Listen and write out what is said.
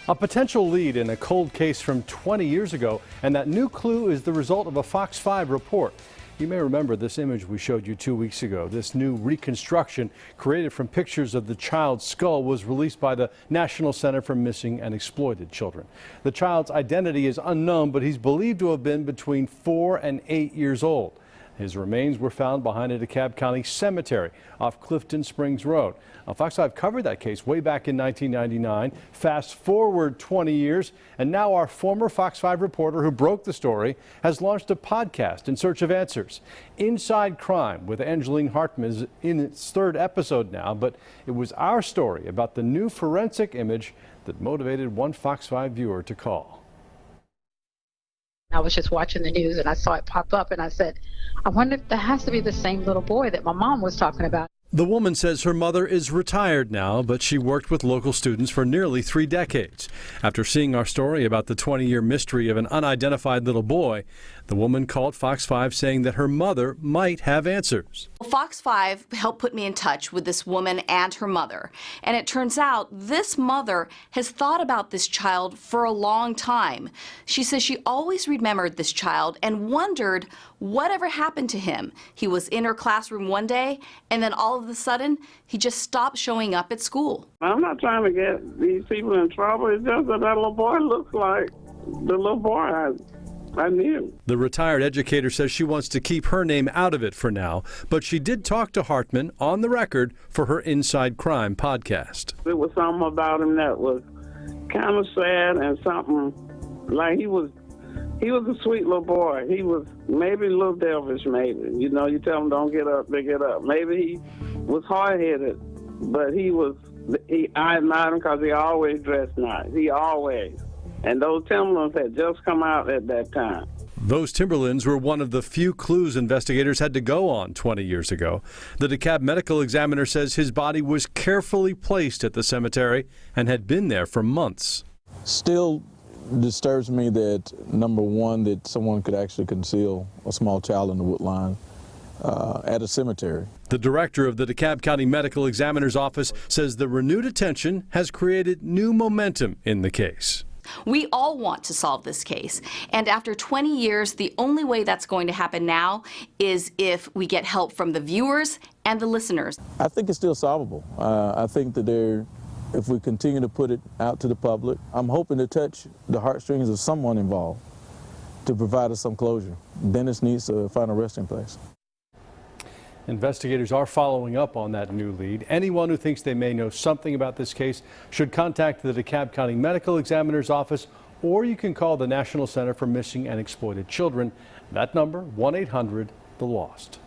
A potential lead in a cold case from 20 years ago, and that new clue is the result of a Fox 5 report. You may remember this image we showed you 2 weeks ago. This new reconstruction, created from pictures of the child's skull, was released by the National Center for Missing and Exploited Children. The child's identity is unknown, but he's believed to have been between 4 and 8 years old. His remains were found behind a DeKalb County cemetery off Clifton Springs Road. Now, Fox 5 covered that case way back in 1999. Fast forward 20 years, and now our former Fox 5 reporter who broke the story has launched a podcast in search of answers. Inside Crime with Angeline Hartman is in its 3rd episode now, but it was our story about the new forensic image that motivated one Fox 5 viewer to call. I was just watching the news and I saw it pop up and I said, I wonder if that has to be the same little boy that my mom was talking about. The woman says her mother is retired now, but she worked with local students for nearly 3 decades. After seeing our story about the 20-year mystery of an unidentified little boy, the woman called Fox 5 saying that her mother might have answers. Fox 5 helped put me in touch with this woman and her mother. And it turns out this mother has thought about this child for a long time. She says she always remembered this child and wondered whatever happened to him. He was in her classroom one day, and then all of a sudden, he just stopped showing up at school. I'm not trying to get these people in trouble. It's just that that little boy looks like the little boy I knew. The retired educator says she wants to keep her name out of it for now, but she did talk to Hartman on the record for her Inside Crime podcast. There was something about him that was kind of sad, and something like he was a sweet little boy. He was maybe a little devilish, maybe. You know, you tell him don't get up, they get up. Maybe he was hard-headed, but I admired him because he always dressed nice. He always. And those Timberlands had just come out at that time. Those Timberlands were one of the few clues investigators had to go on 20 years ago. The DeKalb medical examiner says his body was carefully placed at the cemetery and had been there for months. Still disturbs me that, number one, that someone could actually conceal a small child in the wood line at a cemetery. The director of the DeKalb County Medical Examiner's Office says the renewed attention has created new momentum in the case. We all want to solve this case, and after 20 years, the only way that's going to happen now is if we get help from the viewers and the listeners. I think it's still solvable. I think that if we continue to put it out to the public, I'm hoping to touch the heartstrings of someone involved to provide us some closure. Dennis needs to find a resting place. Investigators are following up on that new lead. Anyone who thinks they may know something about this case should contact the DeKalb County Medical Examiner's Office, or you can call the National Center for Missing and Exploited Children. That number, 1-800-THE-LOST.